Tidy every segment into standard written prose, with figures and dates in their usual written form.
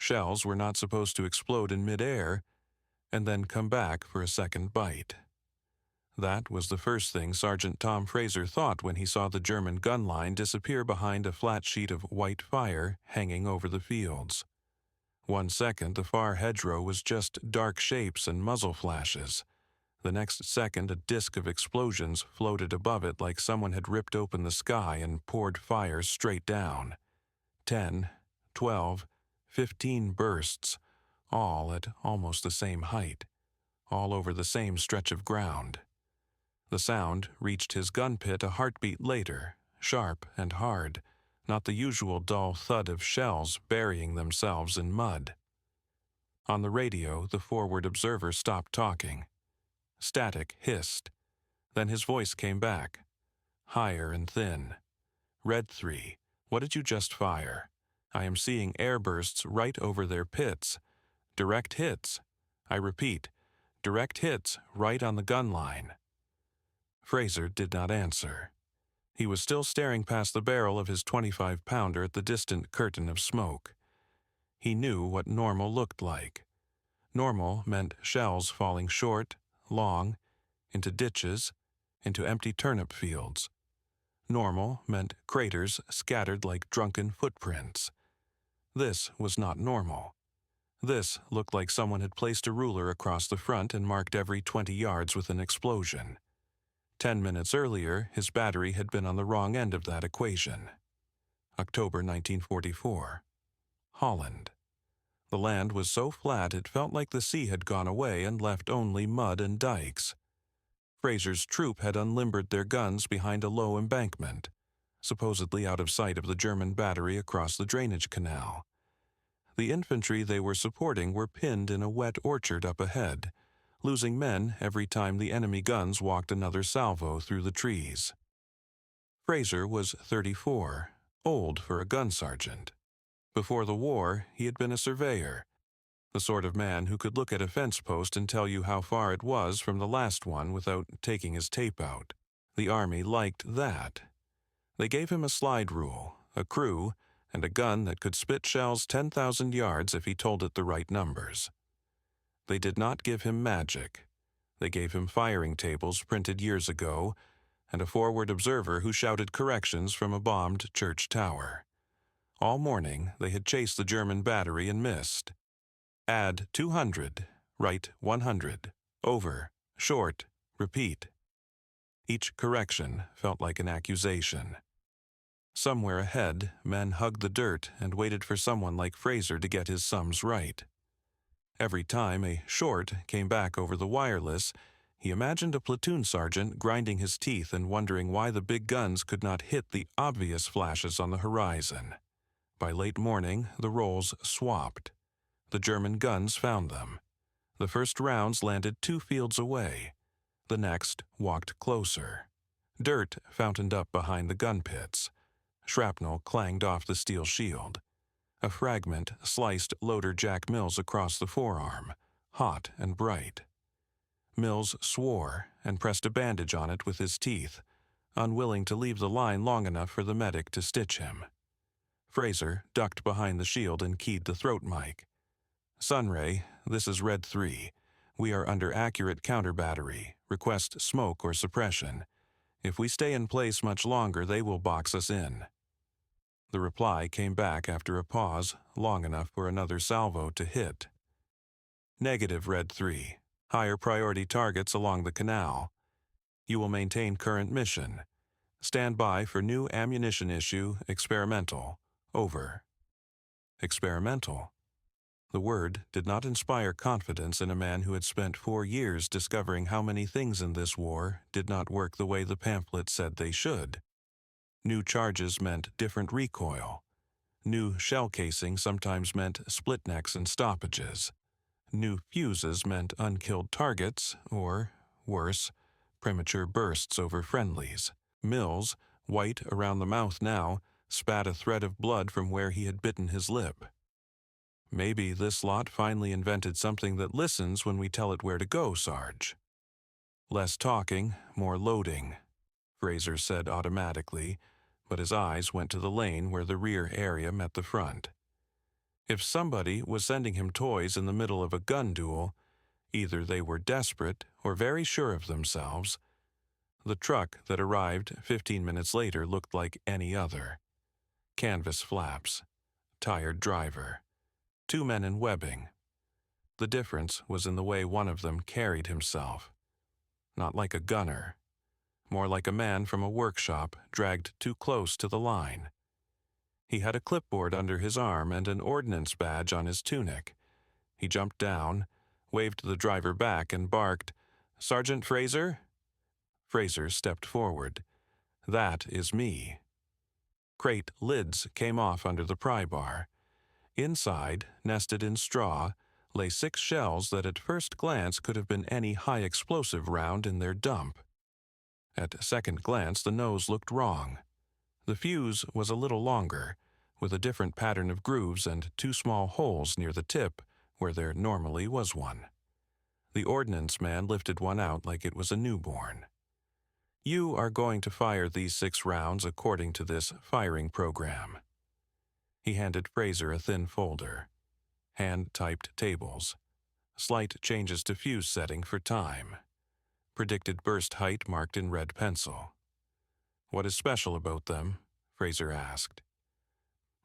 Shells were not supposed to explode in midair and then come back for a second bite. That was the first thing Sergeant Tom Fraser thought when he saw the German gun line disappear behind a flat sheet of white fire hanging over the fields. 1 second, the far hedgerow was just dark shapes and muzzle flashes. The next second, a disk of explosions floated above it like someone had ripped open the sky and poured fire straight down. 10, 12, 15 bursts, all at almost the same height, all over the same stretch of ground. The sound reached his gun pit a heartbeat later, sharp and hard, not the usual dull thud of shells burying themselves in mud. On the radio, the forward observer stopped talking. Static hissed. Then his voice came back, higher and thin. Red 3, what did you just fire? I am seeing airbursts right over their pits. Direct hits. I repeat, direct hits right on the gun line. Fraser did not answer. He was still staring past the barrel of his 25-pounder at the distant curtain of smoke. He knew what normal looked like. Normal meant shells falling short, long, into ditches, into empty turnip fields. Normal meant craters scattered like drunken footprints. This was not normal. This looked like someone had placed a ruler across the front and marked every 20 yards with an explosion. 10 minutes earlier, his battery had been on the wrong end of that equation. October 1944. Holland. The land was so flat it felt like the sea had gone away and left only mud and dikes. Fraser's troop had unlimbered their guns behind a low embankment, supposedly out of sight of the German battery across the drainage canal. The infantry they were supporting were pinned in a wet orchard up ahead, losing men every time the enemy guns walked another salvo through the trees. Fraser was 34, old for a gun sergeant. Before the war, he had been a surveyor, the sort of man who could look at a fence post and tell you how far it was from the last one without taking his tape out. The Army liked that. They gave him a slide rule, a crew, and a gun that could spit shells 10,000 yards if he told it the right numbers. They did not give him magic. They gave him firing tables printed years ago and a forward observer who shouted corrections from a bombed church tower. All morning they had chased the German battery and missed. Add 200, write 100, over, short, repeat. Each correction felt like an accusation. Somewhere ahead, men hugged the dirt and waited for someone like Fraser to get his sums right. Every time a short came back over the wireless, he imagined a platoon sergeant grinding his teeth and wondering why the big guns could not hit the obvious flashes on the horizon. By late morning, the roles swapped. The German guns found them. The first rounds landed 2 fields away. The next walked closer. Dirt fountained up behind the gun pits. Shrapnel clanged off the steel shield. A fragment sliced loader Jack Mills across the forearm, hot and bright. Mills swore and pressed a bandage on it with his teeth, unwilling to leave the line long enough for the medic to stitch him. Fraser ducked behind the shield and keyed the throat mic. "Sunray, this is Red 3. We are under accurate counter battery. Request smoke or suppression. If we stay in place much longer, they will box us in." The reply came back after a pause long enough for another salvo to hit. "Negative, Red 3. Higher priority targets along the canal. You will maintain current mission. Stand by for new ammunition issue, experimental. Over." Experimental. The word did not inspire confidence in a man who had spent 4 years discovering how many things in this war did not work the way the pamphlet said they should. New charges meant different recoil. New shell casing sometimes meant split necks and stoppages. New fuses meant unkilled targets, or, worse, premature bursts over friendlies. Mills, white around the mouth now, spat a thread of blood from where he had bitten his lip. "Maybe this lot finally invented something that listens when we tell it where to go, Sarge." "Less talking, more loading," Fraser said automatically, but his eyes went to the lane where the rear area met the front. If somebody was sending him toys in the middle of a gun duel, either they were desperate or very sure of themselves. The truck that arrived 15 minutes later looked like any other. Canvas flaps, tired driver, 2 men in webbing. The difference was in the way one of them carried himself. Not like a gunner, more like a man from a workshop dragged too close to the line. He had a clipboard under his arm and an ordnance badge on his tunic. He jumped down, waved the driver back, and barked, "Sergeant Fraser?" Fraser stepped forward. "That is me." Crate lids came off under the pry bar. Inside, nested in straw, lay 6 shells that at first glance could have been any high-explosive round in their dump. At second glance, the nose looked wrong. The fuse was a little longer, with a different pattern of grooves and 2 small holes near the tip where there normally was one. The ordnance man lifted one out like it was a newborn. "You are going to fire these 6 rounds according to this firing program." He handed Fraser a thin folder. Hand-typed tables. Slight changes to fuse setting for time. Predicted burst height marked in red pencil. "What is special about them?" Fraser asked.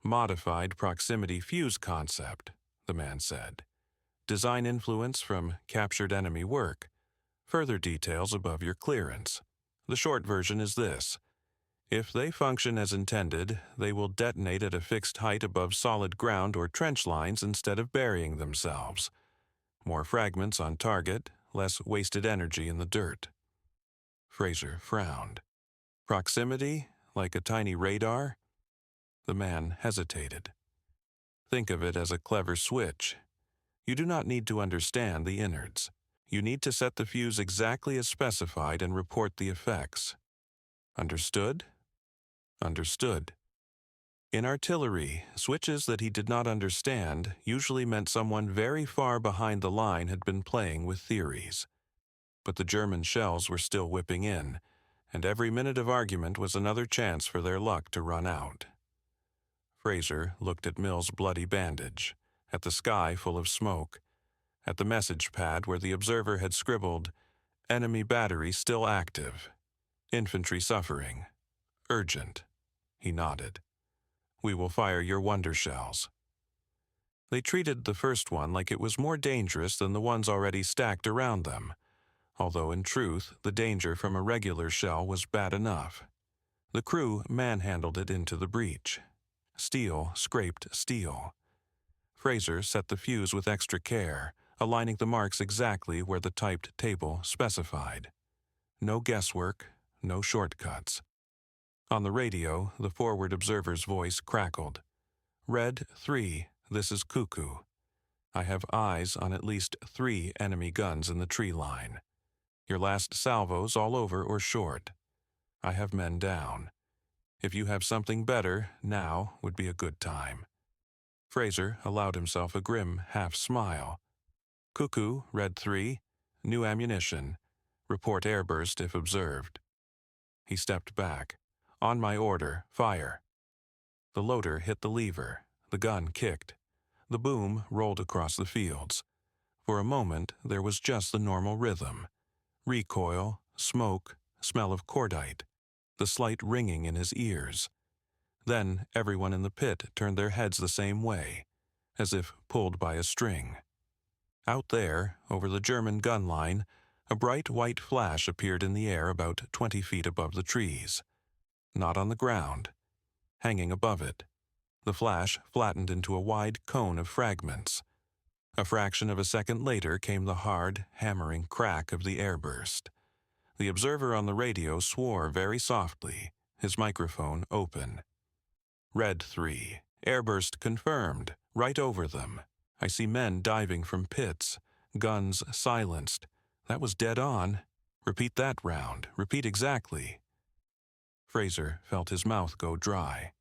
"Modified proximity fuse concept," the man said. "Design influence from captured enemy work. Further details above your clearance. The short version is this. If they function as intended, they will detonate at a fixed height above solid ground or trench lines instead of burying themselves. More fragments on target, less wasted energy in the dirt." Fraser frowned. "Proximity, like a tiny radar?" The man hesitated. "Think of it as a clever switch. You do not need to understand the innards. You need to set the fuse exactly as specified and report the effects. Understood?" Understood. In artillery, switches that he did not understand usually meant someone very far behind the line had been playing with theories. But the German shells were still whipping in, and every minute of argument was another chance for their luck to run out. Fraser looked at Mill's bloody bandage, at the sky full of smoke, at the message pad where the observer had scribbled, "Enemy battery still active. Infantry suffering. Urgent." He nodded. "We will fire your wonder shells." They treated the first one like it was more dangerous than the ones already stacked around them, although in truth the danger from a regular shell was bad enough. The crew manhandled it into the breach. Steel scraped steel. Fraser set the fuse with extra care, aligning the marks exactly where the typed table specified. No guesswork, no shortcuts. On the radio, the forward observer's voice crackled. "Red 3, this is Cuckoo. I have eyes on at least 3 enemy guns in the tree line. Your last salvo's all over or short. I have men down. If you have something better, now would be a good time." Fraser allowed himself a grim half-smile. "Cuckoo, Red 3, new ammunition. Report airburst if observed." He stepped back. "On my order, fire." The loader hit the lever. The gun kicked. The boom rolled across the fields. For a moment, there was just the normal rhythm. Recoil, smoke, smell of cordite, the slight ringing in his ears. Then everyone in the pit turned their heads the same way, as if pulled by a string. Out there, over the German gun line, a bright white flash appeared in the air about 20 feet above the trees. Not on the ground. Hanging above it. The flash flattened into a wide cone of fragments. A fraction of a second later came the hard, hammering crack of the airburst. The observer on the radio swore very softly, his microphone open. "Red 3, airburst confirmed, right over them. I see men diving from pits, guns silenced. That was dead on. Repeat that round, repeat exactly." Fraser felt his mouth go dry.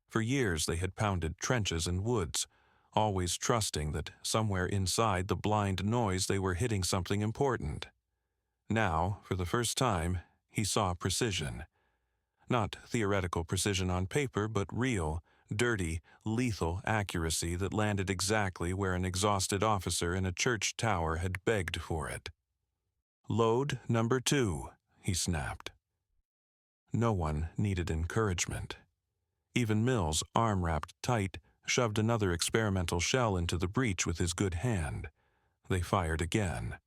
For years they had pounded trenches and woods, always trusting that somewhere inside the blind noise they were hitting something important. Now, for the first time, he saw precision. Not theoretical precision on paper, but real, dirty, lethal accuracy that landed exactly where an exhausted officer in a church tower had begged for it. "Load number 2, he snapped. No one needed encouragement. Even Mills, arm wrapped tight, shoved another experimental shell into the breech with his good hand. They fired again.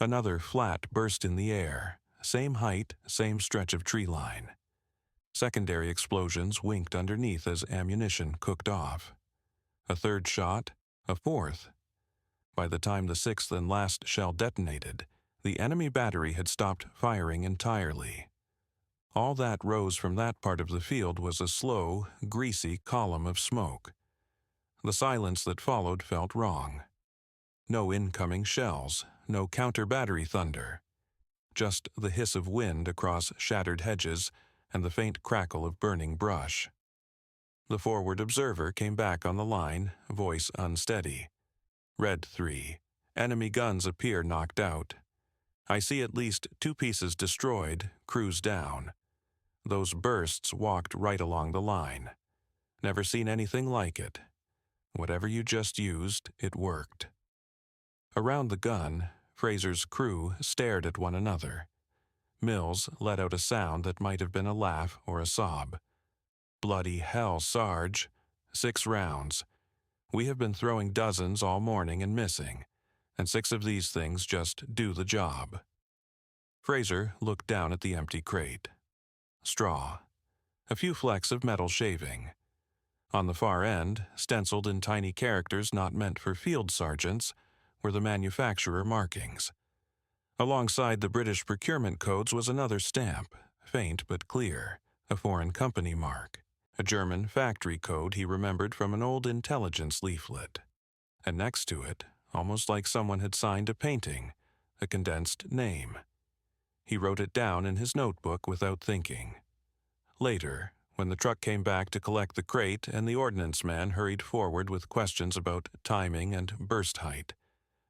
Another flat burst in the air, same height, same stretch of tree line. Secondary explosions winked underneath as ammunition cooked off. A third shot, a fourth. By the time the sixth and last shell detonated, the enemy battery had stopped firing entirely. All that rose from that part of the field was a slow, greasy column of smoke. The silence that followed felt wrong. No incoming shells, no counter-battery thunder. Just the hiss of wind across shattered hedges and the faint crackle of burning brush. The forward observer came back on the line, voice unsteady. "Red 3. Enemy guns appear knocked out. I see at least 2 pieces destroyed, crews down. Those bursts walked right along the line. Never seen anything like it. Whatever you just used, it worked." Around the gun, Fraser's crew stared at one another. Mills let out a sound that might have been a laugh or a sob. "Bloody hell, Sarge. 6 rounds. We have been throwing dozens all morning and missing, and 6 of these things just do the job." Fraser looked down at the empty crate. Straw. A few flecks of metal shaving. On the far end, stenciled in tiny characters not meant for field sergeants, were the manufacturer markings. Alongside the British procurement codes was another stamp, faint but clear, a foreign company mark, a German factory code he remembered from an old intelligence leaflet. And next to it, almost like someone had signed a painting, a condensed name. He wrote it down in his notebook without thinking. Later, when the truck came back to collect the crate and the ordnance man hurried forward with questions about timing and burst height,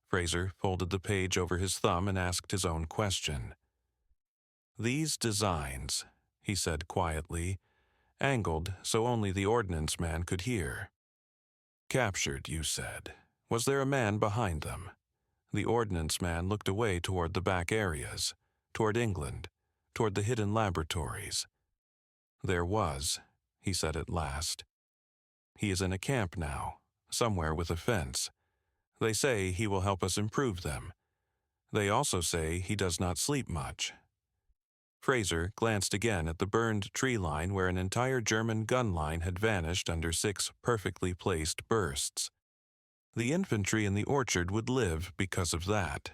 Fraser folded the page over his thumb and asked his own question. "These designs," he said quietly, angled so only the ordnance man could hear. "Captured, you said. Was there a man behind them?" The ordnance man looked away toward the back areas, toward England, toward the hidden laboratories. "There was," he said at last. "He is in a camp now, somewhere with a fence. They say he will help us improve them. They also say he does not sleep much." Fraser glanced again at the burned tree line where an entire German gun line had vanished under 6 perfectly placed bursts. The infantry in the orchard would live because of that.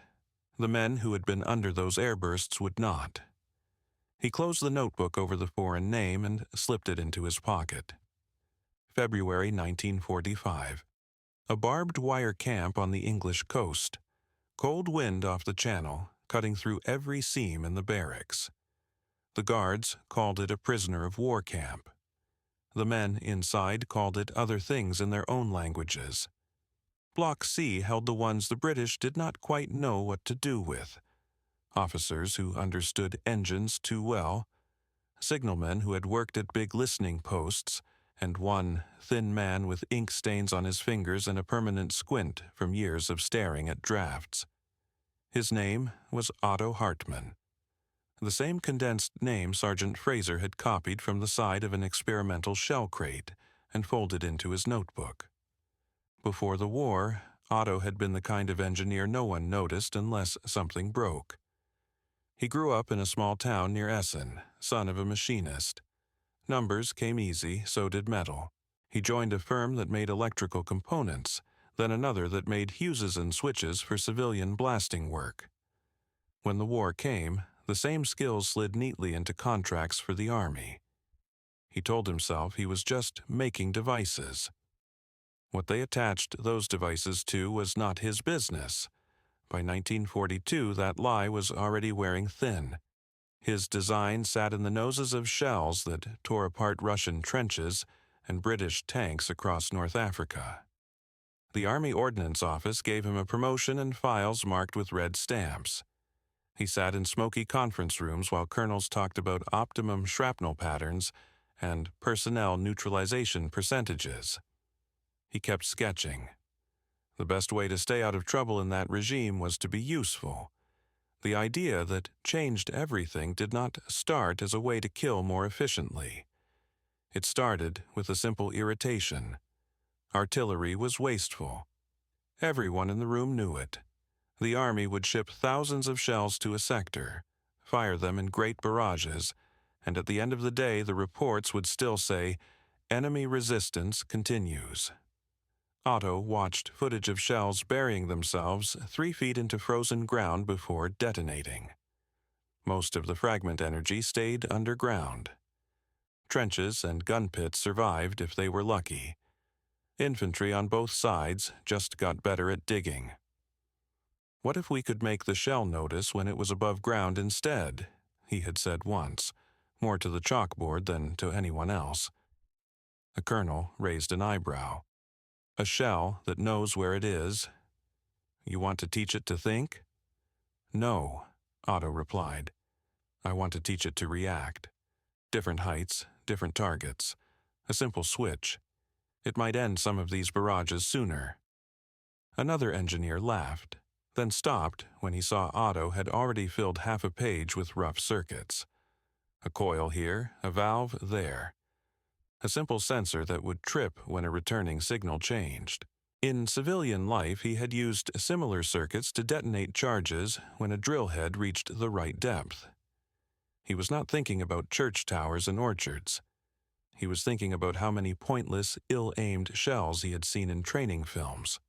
The men who had been under those airbursts would not. He closed the notebook over the foreign name and slipped it into his pocket. February 1945. A barbed wire camp on the English coast. Cold wind off the channel, cutting through every seam in the barracks. The guards called it a prisoner of war camp. The men inside called it other things in their own languages. Block C held the ones the British did not quite know what to do with. Officers who understood engines too well, signalmen who had worked at big listening posts, and one thin man with ink stains on his fingers and a permanent squint from years of staring at drafts. His name was Otto Hartmann. The same condensed name Sergeant Fraser had copied from the side of an experimental shell crate and folded into his notebook. Before the war, Otto had been the kind of engineer no one noticed unless something broke. He grew up in a small town near Essen, son of a machinist. Numbers came easy, so did metal. He joined a firm that made electrical components, then another that made fuses and switches for civilian blasting work. When the war came, the same skills slid neatly into contracts for the army. He told himself he was just making devices. What they attached those devices to was not his business. By 1942, that lie was already wearing thin. His design sat in the noses of shells that tore apart Russian trenches and British tanks across North Africa. The Army Ordnance Office gave him a promotion and files marked with red stamps. He sat in smoky conference rooms while colonels talked about optimum shrapnel patterns and personnel neutralization percentages. He kept sketching. The best way to stay out of trouble in that regime was to be useful. The idea that changed everything did not start as a way to kill more efficiently. It started with a simple irritation. Artillery was wasteful. Everyone in the room knew it. The Army would ship thousands of shells to a sector, fire them in great barrages, and at the end of the day the reports would still say, "Enemy resistance continues." Otto watched footage of shells burying themselves 3 feet into frozen ground before detonating. Most of the fragment energy stayed underground. Trenches and gun pits survived if they were lucky. Infantry on both sides just got better at digging. "What if we could make the shell notice when it was above ground instead?" he had said once, more to the chalkboard than to anyone else. The colonel raised an eyebrow. "A shell that knows where it is? You want to teach it to think?" "No," Otto replied. "I want to teach it to react. Different heights, different targets. A simple switch. It might end some of these barrages sooner." Another engineer laughed, then stopped when he saw Otto had already filled half a page with rough circuits. A coil here, a valve there. A simple sensor that would trip when a returning signal changed. In civilian life, he had used similar circuits to detonate charges when a drill head reached the right depth. He was not thinking about church towers and orchards. He was thinking about how many pointless, ill-aimed shells he had seen in training films.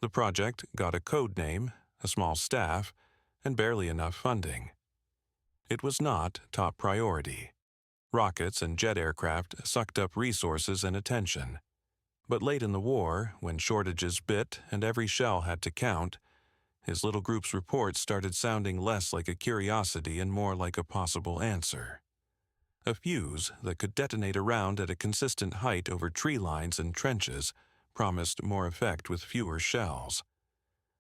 The project got a code name, a small staff, and barely enough funding. It was not top priority. Rockets and jet aircraft sucked up resources and attention. But late in the war, when shortages bit and every shell had to count, his little group's reports started sounding less like a curiosity and more like a possible answer. A fuse that could detonate a round at a consistent height over tree lines and trenches promised more effect with fewer shells.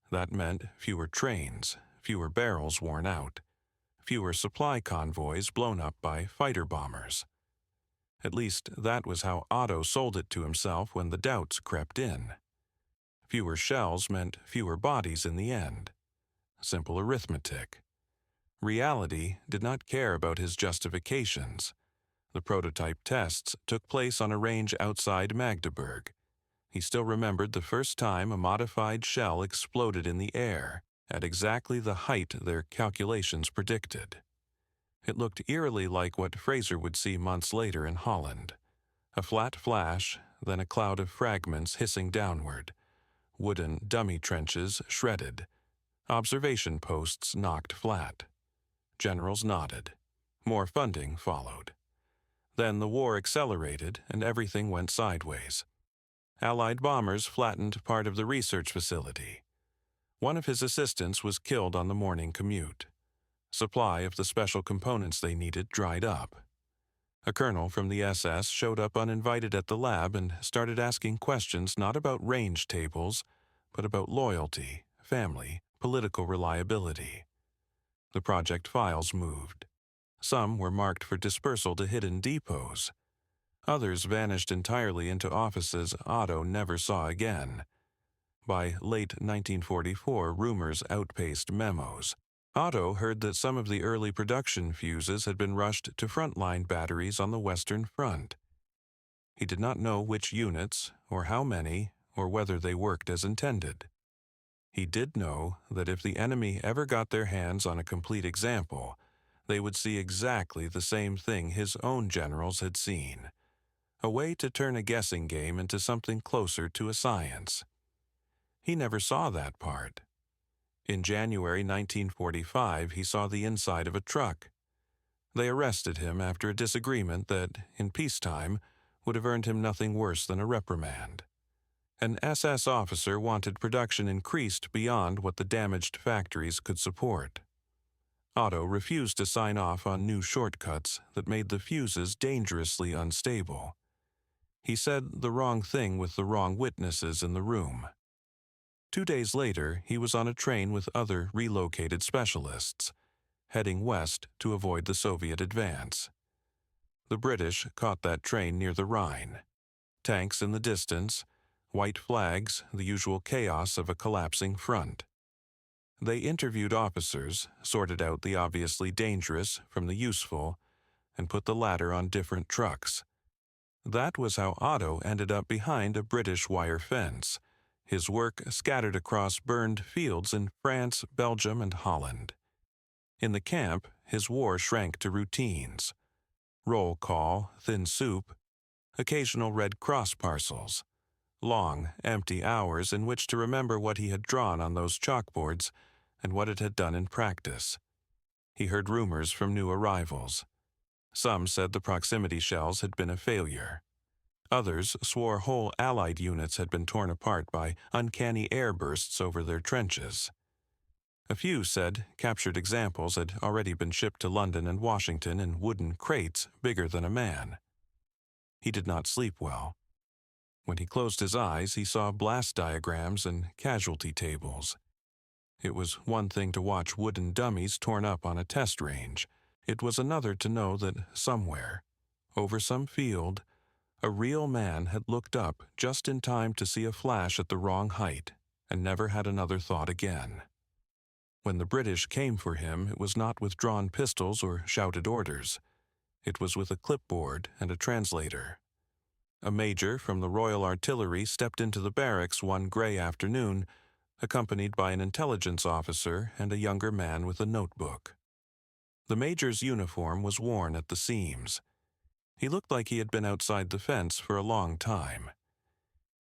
That meant fewer trains, fewer barrels worn out, fewer supply convoys blown up by fighter bombers. At least that was how Otto sold it to himself when the doubts crept in. Fewer shells meant fewer bodies in the end. Simple arithmetic. Reality did not care about his justifications. The prototype tests took place on a range outside Magdeburg. He still remembered the first time a modified shell exploded in the air, at exactly the height their calculations predicted. It looked eerily like what Fraser would see months later in Holland. A flat flash, then a cloud of fragments hissing downward. Wooden dummy trenches shredded. Observation posts knocked flat. Generals nodded. More funding followed. Then the war accelerated and everything went sideways. Allied bombers flattened part of the research facility. One of his assistants was killed on the morning commute. Supply of the special components they needed dried up. A colonel from the SS showed up uninvited at the lab and started asking questions not about range tables, but about loyalty, family, political reliability. The project files moved. Some were marked for dispersal to hidden depots. Others vanished entirely into offices Otto never saw again. By late 1944, rumors outpaced memos. Otto heard that some of the early production fuses had been rushed to frontline batteries on the Western Front. He did not know which units, or how many, or whether they worked as intended. He did know that if the enemy ever got their hands on a complete example, they would see exactly the same thing his own generals had seen. A way to turn a guessing game into something closer to a science. He never saw that part. In January 1945, he saw the inside of a truck. They arrested him after a disagreement that, in peacetime, would have earned him nothing worse than a reprimand. An SS officer wanted production increased beyond what the damaged factories could support. Otto refused to sign off on new shortcuts that made the fuses dangerously unstable. He said the wrong thing with the wrong witnesses in the room. 2 days later, he was on a train with other relocated specialists, heading west to avoid the Soviet advance. The British caught that train near the Rhine. Tanks in the distance, white flags, the usual chaos of a collapsing front. They interviewed officers, sorted out the obviously dangerous from the useful, and put the latter on different trucks. That was how Otto ended up behind a British wire fence, his work scattered across burned fields in France, Belgium, and Holland. In the camp, his war shrank to routines. Roll call, thin soup, occasional Red Cross parcels, long, empty hours in which to remember what he had drawn on those chalkboards and what it had done in practice. He heard rumors from new arrivals. Some said the proximity shells had been a failure. Others swore whole Allied units had been torn apart by uncanny airbursts over their trenches. A few said captured examples had already been shipped to London and Washington in wooden crates bigger than a man. He did not sleep well. When he closed his eyes, he saw blast diagrams and casualty tables. It was one thing to watch wooden dummies torn up on a test range. It was another to know that somewhere, over some field, a real man had looked up just in time to see a flash at the wrong height and never had another thought again. When the British came for him, it was not with drawn pistols or shouted orders. It was with a clipboard and a translator. A major from the Royal Artillery stepped into the barracks one gray afternoon, accompanied by an intelligence officer and a younger man with a notebook. The major's uniform was worn at the seams. He looked like he had been outside the fence for a long time.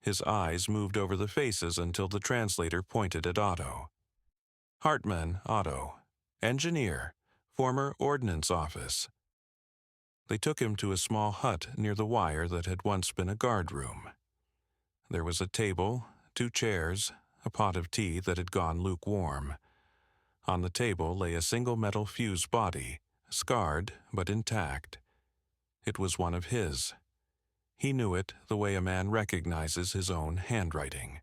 His eyes moved over the faces until the translator pointed at Otto. Hartmann Otto, engineer, former ordnance office. They took him to a small hut near the wire that had once been a guard room. There was a table, 2 chairs, a pot of tea that had gone lukewarm. On the table lay a single metal fuse body, scarred but intact. It was one of his. He knew it the way a man recognizes his own handwriting.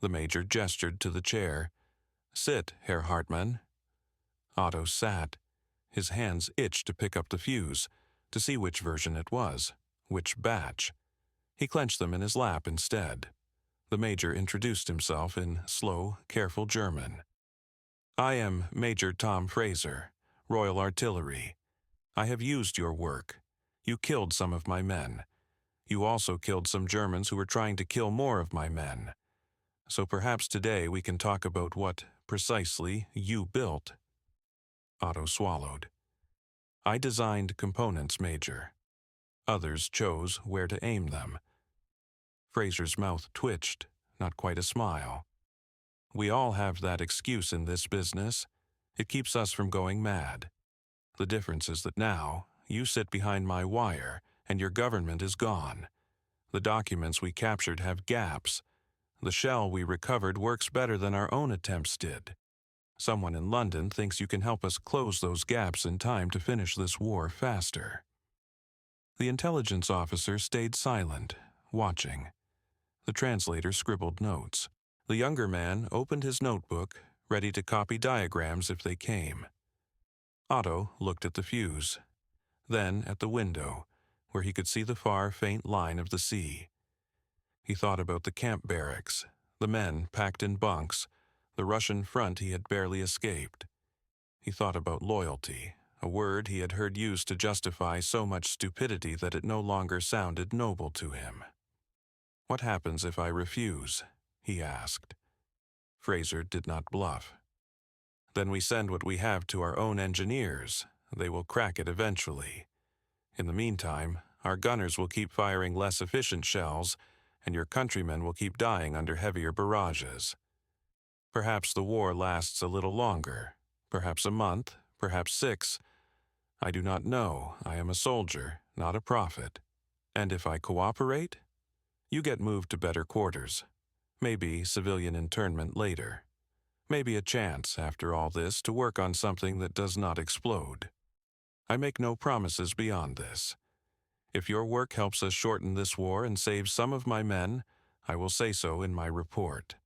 The major gestured to the chair. "Sit, Herr Hartmann." Otto sat. His hands itched to pick up the fuse, to see which version it was, which batch. He clenched them in his lap instead. The major introduced himself in slow, careful German. "I am Major Tom Fraser, Royal Artillery. I have used your work. You killed some of my men. You also killed some Germans who were trying to kill more of my men. So perhaps today we can talk about what, precisely, you built." Otto swallowed. "I designed components, Major. Others chose where to aim them." Fraser's mouth twitched, not quite a smile. "We all have that excuse in this business. It keeps us from going mad. The difference is that now, you sit behind my wire, and your government is gone. The documents we captured have gaps. The shell we recovered works better than our own attempts did. Someone in London thinks you can help us close those gaps in time to finish this war faster." The intelligence officer stayed silent, watching. The translator scribbled notes. The younger man opened his notebook, ready to copy diagrams if they came. Otto looked at the fuse, then at the window, where he could see the far, faint line of the sea. He thought about the camp barracks, the men packed in bunks, the Russian front he had barely escaped. He thought about loyalty, a word he had heard used to justify so much stupidity that it no longer sounded noble to him. "What happens if I refuse?" he asked. Fraser did not bluff. "Then we send what we have to our own engineers. They will crack it eventually. In the meantime, our gunners will keep firing less efficient shells, and your countrymen will keep dying under heavier barrages. Perhaps the war lasts a little longer, perhaps a month, perhaps 6. I do not know. I am a soldier, not a prophet. And if I cooperate, you get moved to better quarters. Maybe civilian internment later. Maybe a chance, after all this, to work on something that does not explode. I make no promises beyond this. If your work helps us shorten this war and save some of my men, I will say so in my report.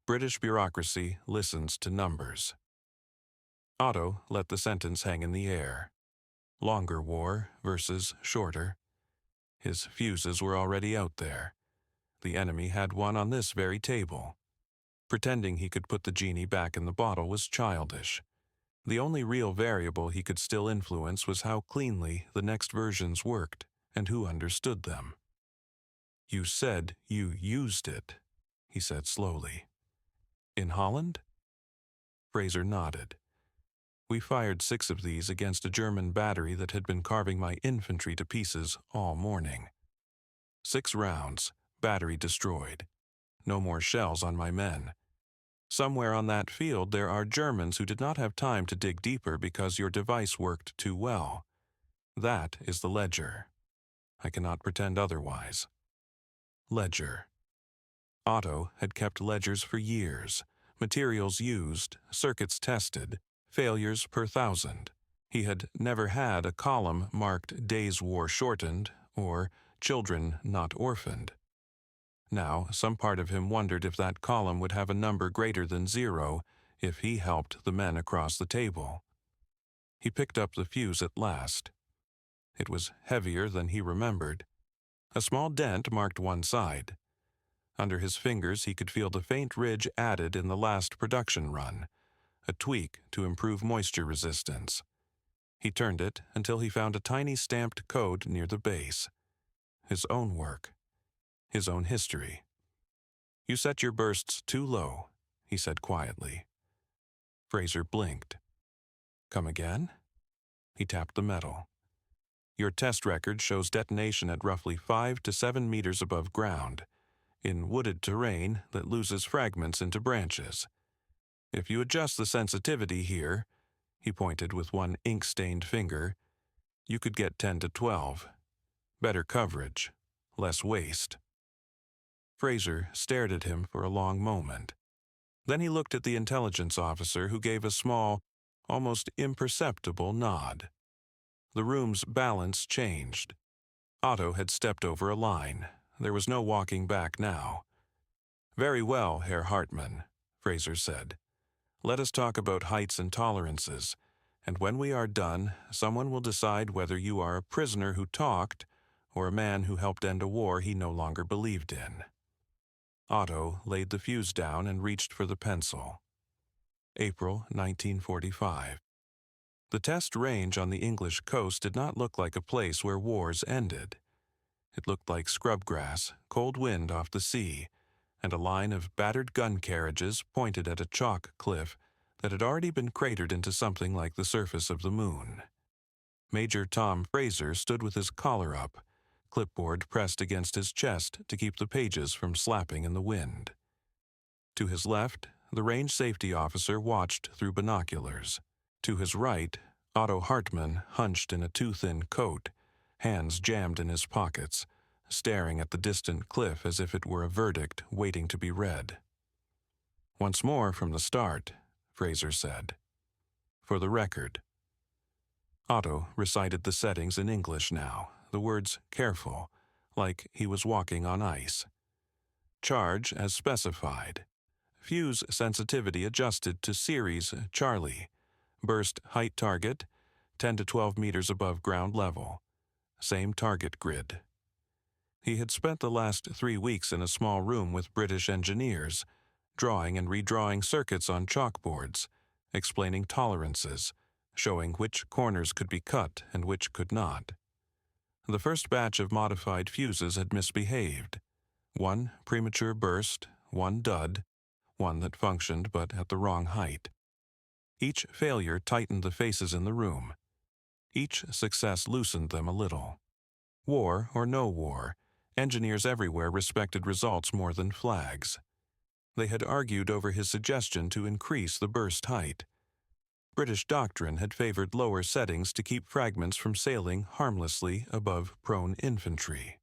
British bureaucracy listens to numbers." Otto let the sentence hang in the air. Longer war versus shorter. His fuses were already out there. The enemy had one on this very table. Pretending he could put the genie back in the bottle was childish. The only real variable he could still influence was how cleanly the next versions worked and who understood them. "You said you used it," he said slowly. "In Holland?" Fraser nodded. "We fired 6 of these against a German battery that had been carving my infantry to pieces all morning. 6 rounds, battery destroyed. No more shells on my men. Somewhere on that field there are Germans who did not have time to dig deeper because your device worked too well. That is the ledger. I cannot pretend otherwise." Ledger. Otto had kept ledgers for years, materials used, circuits tested, failures per 1,000. He had never had a column marked "Days War Shortened" or "Children Not Orphaned." Now, some part of him wondered if that column would have a number greater than 0 if he helped the men across the table. He picked up the fuse at last. It was heavier than he remembered. A small dent marked one side. Under his fingers he could feel the faint ridge added in the last production run, a tweak to improve moisture resistance. He turned it until he found a tiny stamped code near the base. His own work. His own history. "You set your bursts too low," he said quietly. Fraser blinked. "Come again?" He tapped the metal. "Your test record shows detonation at roughly 5 to 7 meters above ground, in wooded terrain that loses fragments into branches. If you adjust the sensitivity here," he pointed with one ink-stained finger, "you could get 10 to 12. Better coverage, less waste." Fraser stared at him for a long moment. Then he looked at the intelligence officer, who gave a small, almost imperceptible nod. The room's balance changed. Otto had stepped over a line. There was no walking back now. "Very well, Herr Hartmann," Fraser said. "Let us talk about heights and tolerances, and when we are done, someone will decide whether you are a prisoner who talked or a man who helped end a war he no longer believed in." Otto laid the fuse down and reached for the pencil. April 1945. The test range on the English coast did not look like a place where wars ended. It looked like scrubgrass, cold wind off the sea, and a line of battered gun carriages pointed at a chalk cliff that had already been cratered into something like the surface of the moon. Major Tom Fraser stood with his collar up, clipboard pressed against his chest to keep the pages from slapping in the wind. To his left, the range safety officer watched through binoculars. To his right, Otto Hartmann hunched in a too-thin coat, hands jammed in his pockets, staring at the distant cliff as if it were a verdict waiting to be read. "Once more from the start," Fraser said. "For the record." Otto recited the settings in English now, the words careful, like he was walking on ice. Charge as specified. Fuse sensitivity adjusted to series Charlie. Burst height target 10 to 12 meters above ground level. Same target grid. He had spent the last 3 weeks in a small room with British engineers, drawing and redrawing circuits on chalkboards, explaining tolerances, showing which corners could be cut and which could not. The first batch of modified fuses had misbehaved. 1 premature burst, 1 dud, 1 that functioned but at the wrong height. Each failure tightened the faces in the room. Each success loosened them a little. War or no war, engineers everywhere respected results more than flags. They had argued over his suggestion to increase the burst height. British doctrine had favored lower settings to keep fragments from sailing harmlessly above prone infantry.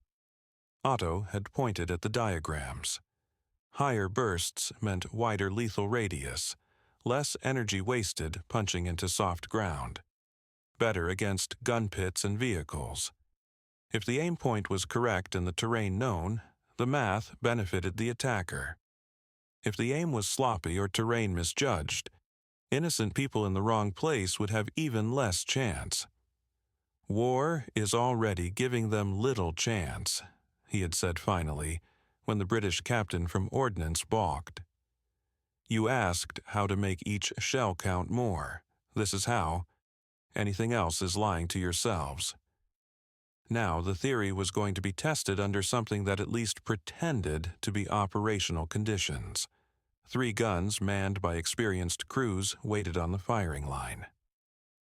Otto had pointed at the diagrams. Higher bursts meant wider lethal radius, less energy wasted punching into soft ground, better against gun pits and vehicles. If the aim point was correct and the terrain known, the math benefited the attacker. If the aim was sloppy or terrain misjudged, innocent people in the wrong place would have even less chance. War is already giving them little chance, he had said finally, when the British captain from Ordnance balked. You asked how to make each shell count more. This is how. Anything else is lying to yourselves. Now the theory was going to be tested under something that at least pretended to be operational conditions. 3 guns manned by experienced crews waited on the firing line.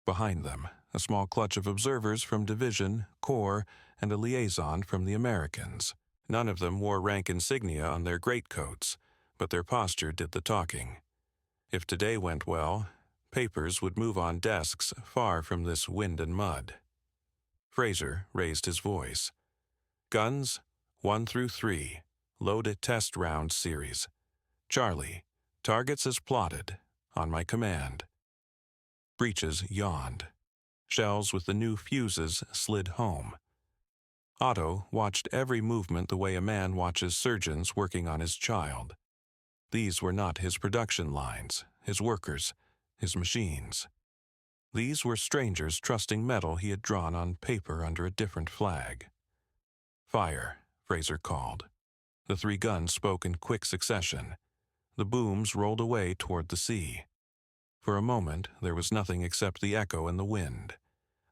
Behind them, a small clutch of observers from Division, Corps, and a liaison from the Americans. None of them wore rank insignia on their greatcoats, but their posture did the talking. If today went well, papers would move on desks far from this wind and mud. Fraser raised his voice. Guns, 1 through 3, load a test round series. Charlie, targets as plotted, on my command. Breeches yawned. Shells with the new fuses slid home. Otto watched every movement the way a man watches surgeons working on his child. These were not his production lines, his workers, his machines. These were strangers trusting metal he had drawn on paper under a different flag. Fire, Fraser called. The 3 guns spoke in quick succession. The booms rolled away toward the sea. For a moment, there was nothing except the echo and the wind.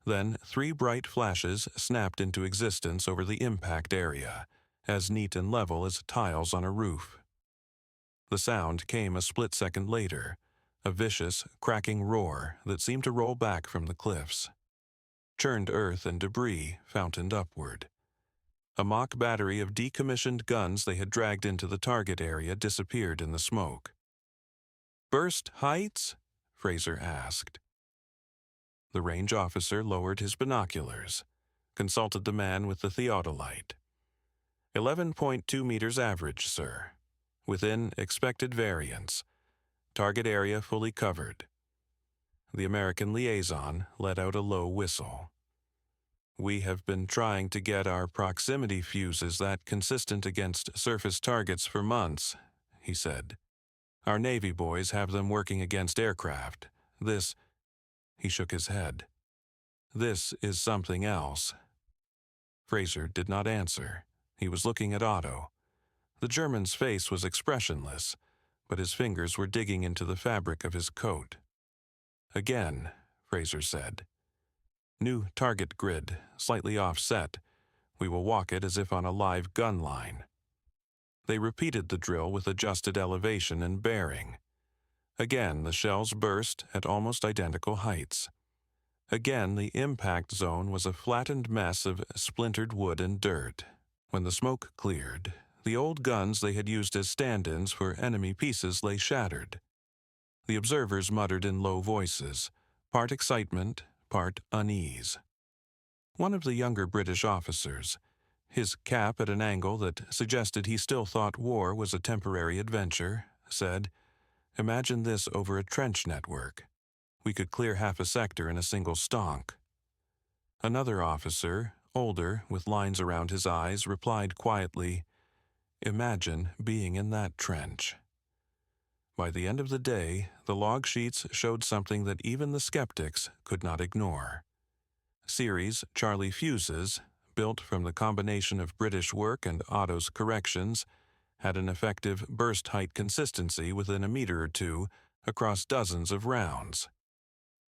Then 3 bright flashes snapped into existence over the impact area, as neat and level as tiles on a roof. The sound came a split second later, a vicious, cracking roar that seemed to roll back from the cliffs. Churned earth and debris fountained upward. A mock battery of decommissioned guns they had dragged into the target area disappeared in the smoke. "Burst heights?" Fraser asked. The range officer lowered his binoculars, consulted the man with the theodolite. 11.2 meters average, sir. Within expected variance. Target area fully covered. The American liaison let out a low whistle. We have been trying to get our proximity fuses that consistent against surface targets for months, he said. Our Navy boys have them working against aircraft. He shook his head. This is something else. Fraser did not answer. He was looking at Otto. The German's face was expressionless, but his fingers were digging into the fabric of his coat. Again, Fraser said. New target grid, slightly offset. We will walk it as if on a live gun line. They repeated the drill with adjusted elevation and bearing. Again, the shells burst at almost identical heights. Again, the impact zone was a flattened mess of splintered wood and dirt. When the smoke cleared, the old guns they had used as stand-ins for enemy pieces lay shattered. The observers muttered in low voices, part excitement, part unease. One of the younger British officers, his cap at an angle that suggested he still thought war was a temporary adventure, said, Imagine this over a trench network. We could clear half a sector in a single stonk. Another officer, older, with lines around his eyes, replied quietly, Imagine being in that trench. By the end of the day, the log sheets showed something that even the skeptics could not ignore. Series Charlie fuses, built from the combination of British work and Otto's corrections, had an effective burst height consistency within a meter or two across dozens of rounds.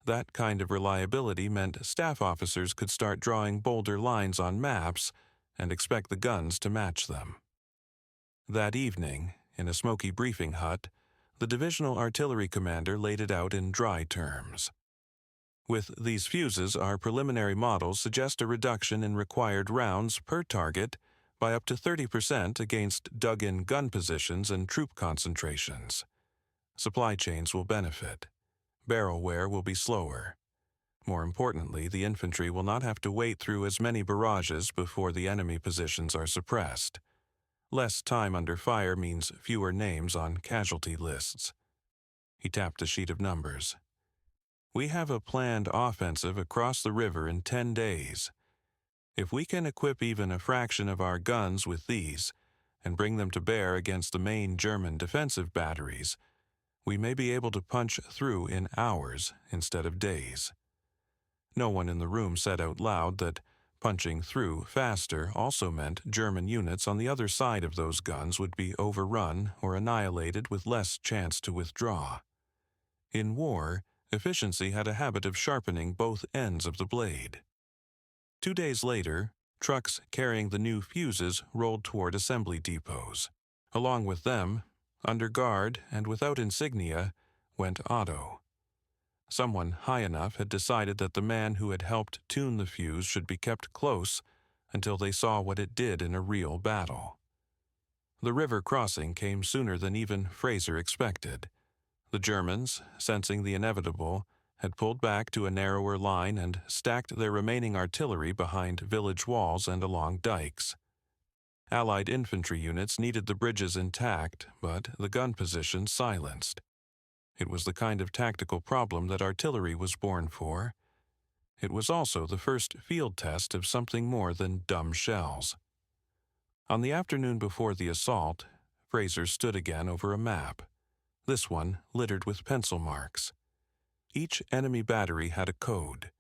That kind of reliability meant staff officers could start drawing bolder lines on maps and expect the guns to match them. That evening, in a smoky briefing hut, the divisional artillery commander laid it out in dry terms. With these fuses, our preliminary models suggest a reduction in required rounds per target by up to 30% against dug-in gun positions and troop concentrations. Supply chains will benefit. Barrel wear will be slower. More importantly, the infantry will not have to wait through as many barrages before the enemy positions are suppressed. Less time under fire means fewer names on casualty lists. He tapped a sheet of numbers. We have a planned offensive across the river in 10 days. If we can equip even a fraction of our guns with these and bring them to bear against the main German defensive batteries, we may be able to punch through in hours instead of days. No one in the room said out loud that punching through faster also meant German units on the other side of those guns would be overrun or annihilated with less chance to withdraw. In war, efficiency had a habit of sharpening both ends of the blade. 2 days later, trucks carrying the new fuses rolled toward assembly depots. Along with them, under guard and without insignia, went Otto. Someone high enough had decided that the man who had helped tune the fuse should be kept close until they saw what it did in a real battle. The river crossing came sooner than even Fraser expected. The Germans, sensing the inevitable, had pulled back to a narrower line and stacked their remaining artillery behind village walls and along dikes. Allied infantry units needed the bridges intact, but the gun positions silenced. It was the kind of tactical problem that artillery was born for. It was also the first field test of something more than dumb shells. On the afternoon before the assault, Fraser stood again over a map, this one littered with pencil marks. Each enemy battery had a code.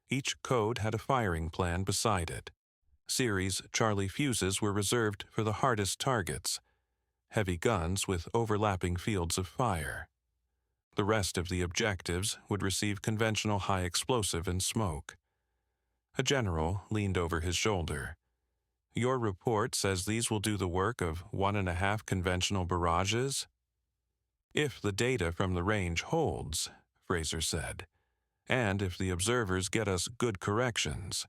Each code had a firing plan beside it. Series Charlie fuses were reserved for the hardest targets, heavy guns with overlapping fields of fire. The rest of the objectives would receive conventional high explosive and smoke. A general leaned over his shoulder. "Your report says these will do the work of 1.5 conventional barrages?" "If the data from the range holds," Fraser said, "and if the observers get us good corrections.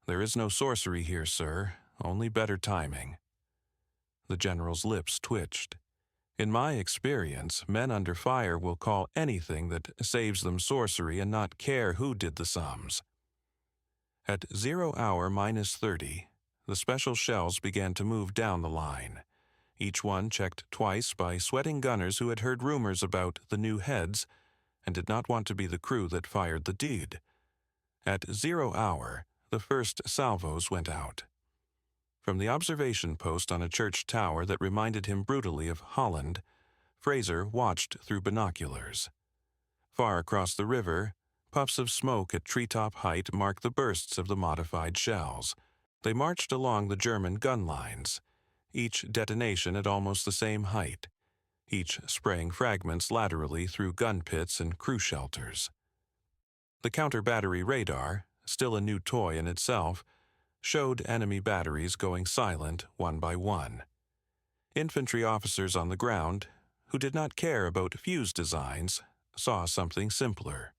There is no sorcery here, sir, only better timing." The general's lips twitched. "In my experience, men under fire will call anything that saves them sorcery and not care who did the sums." At 0 hour -30, the special shells began to move down the line. Each one checked twice by sweating gunners who had heard rumors about the new heads and did not want to be the crew that fired the deed. At 0 hour, the first salvos went out. From the observation post on a church tower that reminded him brutally of Holland, Fraser watched through binoculars. Far across the river, puffs of smoke at treetop height marked the bursts of the modified shells. They marched along the German gun lines, each detonation at almost the same height, each spraying fragments laterally through gun pits and crew shelters. The counter-battery radar, still a new toy in itself, showed enemy batteries going silent one by one. Infantry officers on the ground, who did not care about fuse designs, saw something simpler.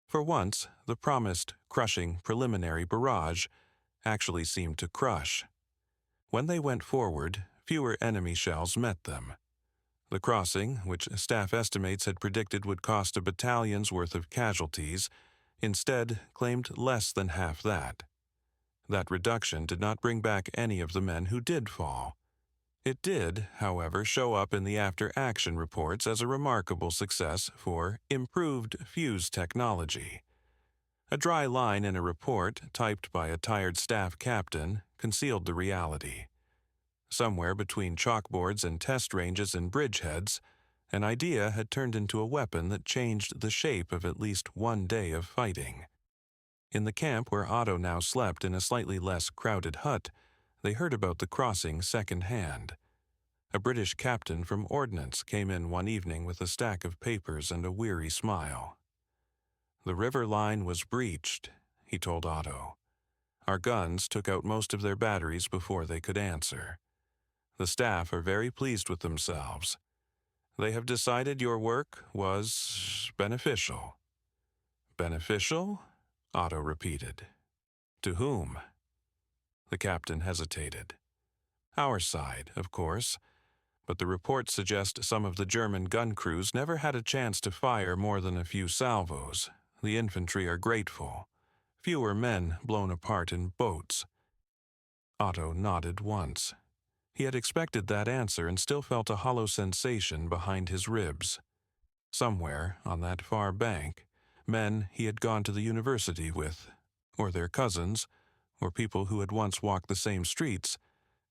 For once, the promised crushing preliminary barrage actually seemed to crush. When they went forward, fewer enemy shells met them. The crossing, which staff estimates had predicted would cost a battalion's worth of casualties, instead claimed less than half that. That reduction did not bring back any of the men who did fall. It did, however, show up in the after-action reports as a remarkable success for improved fuse technology. A dry line in a report, typed by a tired staff captain, concealed the reality. Somewhere between chalkboards and test ranges and bridgeheads, an idea had turned into a weapon that changed the shape of at least one day of fighting. In the camp where Otto now slept in a slightly less crowded hut, they heard about the crossing second-hand. A British captain from Ordnance came in one evening with a stack of papers and a weary smile. "The river line was breached," he told Otto. "Our guns took out most of their batteries before they could answer. The staff are very pleased with themselves. They have decided your work was beneficial." "Beneficial?" Otto repeated. "To whom?" The captain hesitated. "Our side, of course, but the reports suggest some of the German gun crews never had a chance to fire more than a few salvos. The infantry are grateful. Fewer men blown apart in boats." Otto nodded once. He had expected that answer and still felt a hollow sensation behind his ribs. Somewhere on that far bank, men he had gone to the university with, or their cousins, or people who had once walked the same streets,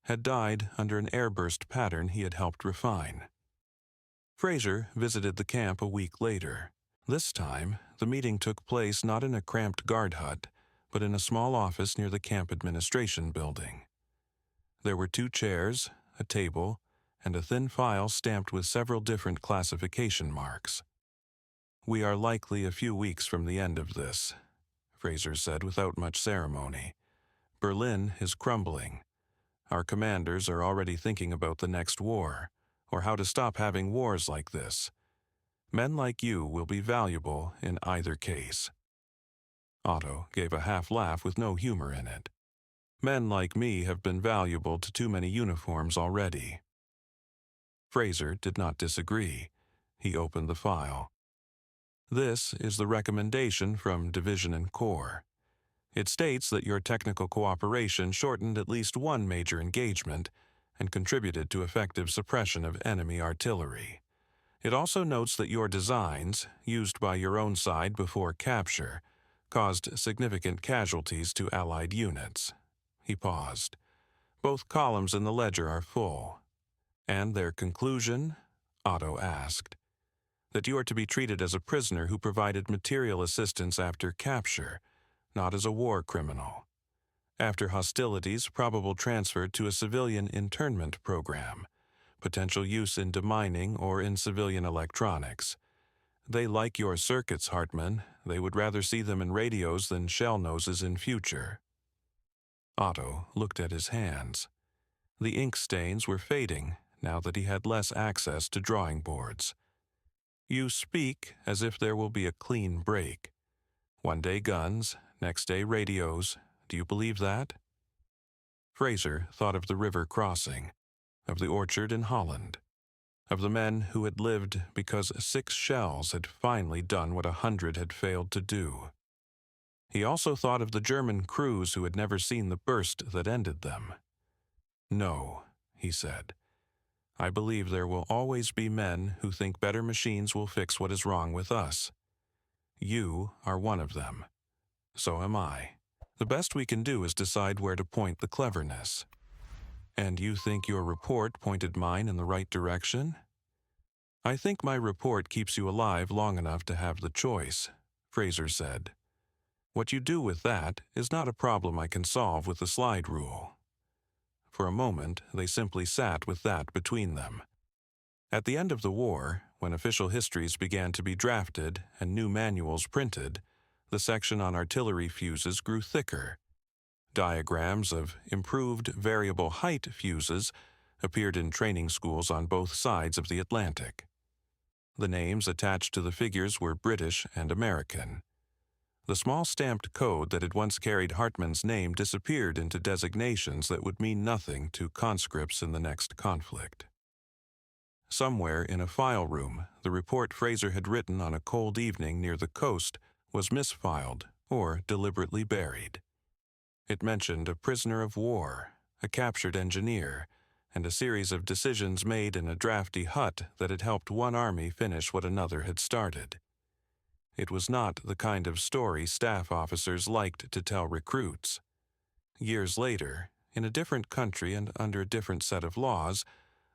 had died under an airburst pattern he had helped refine. Fraser visited the camp a week later. This time, the meeting took place not in a cramped guard hut, but in a small office near the camp administration building. There were 2 chairs, a table, and a thin file stamped with several different classification marks. "We are likely a few weeks from the end of this," Fraser said without much ceremony. "Berlin is crumbling. Our commanders are already thinking about the next war, or how to stop having wars like this. Men like you will be valuable in either case." Otto gave a half laugh with no humor in it. "Men like me have been valuable to too many uniforms already." Fraser did not disagree. He opened the file. "This is the recommendation from Division and Corps. It states that your technical cooperation shortened at least one major engagement and contributed to effective suppression of enemy artillery. It also notes that your designs, used by your own side before capture, caused significant casualties to Allied units." He paused. "Both columns in the ledger are full." "And their conclusion?" Otto asked. "That you are to be treated as a prisoner who provided material assistance after capture, not as a war criminal. After hostilities, probable transfer to a civilian internment program, potential use in demining or in civilian electronics. They like your circuits, Hartman. They would rather see them in radios than shell noses in future." Otto looked at his hands. The ink stains were fading now that he had less access to drawing boards. "You speak as if there will be a clean break. One day guns, next day radios. Do you believe that?" Fraser thought of the river crossing, of the orchard in Holland, of the men who had lived because 6 shells had finally done what 100 had failed to do. He also thought of the German crews who had never seen the burst that ended them. "No," he said. "I believe there will always be men who think better machines will fix what is wrong with us. You are one of them. So am I. The best we can do is decide where to point the cleverness." "And you think your report pointed mine in the right direction?" "I think my report keeps you alive long enough to have the choice," Fraser said. "What you do with that is not a problem I can solve with the slide rule." For a moment, they simply sat with that between them. At the end of the war, when official histories began to be drafted and new manuals printed, the section on artillery fuses grew thicker. Diagrams of improved variable height fuses appeared in training schools on both sides of the Atlantic. The names attached to the figures were British and American. The small stamped code that had once carried Hartman's name disappeared into designations that would mean nothing to conscripts in the next conflict. Somewhere in a file room, the report Fraser had written on a cold evening near the coast was misfiled or deliberately buried. It mentioned a prisoner of war, a captured engineer, and a series of decisions made in a drafty hut that had helped one army finish what another had started. It was not the kind of story staff officers liked to tell recruits. Years later, in a different country and under a different set of laws,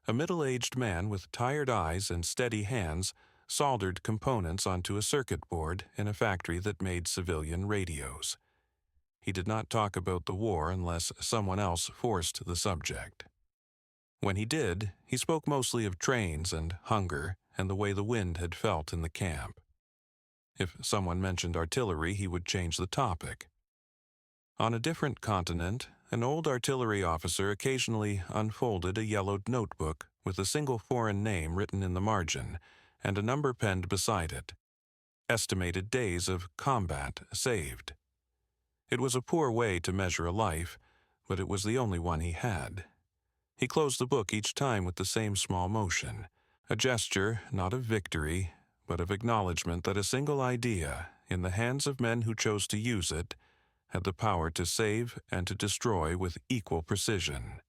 a middle-aged man with tired eyes and steady hands soldered components onto a circuit board in a factory that made civilian radios. He did not talk about the war unless someone else forced the subject. When he did, he spoke mostly of trains and hunger and the way the wind had felt in the camp. If someone mentioned artillery, he would change the topic. On a different continent, an old artillery officer occasionally unfolded a yellowed notebook with a single foreign name written in the margin and a number penned beside it. Estimated days of combat saved. It was a poor way to measure a life, but it was the only one he had. He closed the book each time with the same small motion, a gesture not of victory, but of acknowledgement that a single idea, in the hands of men who chose to use it, had the power to save and to destroy with equal precision.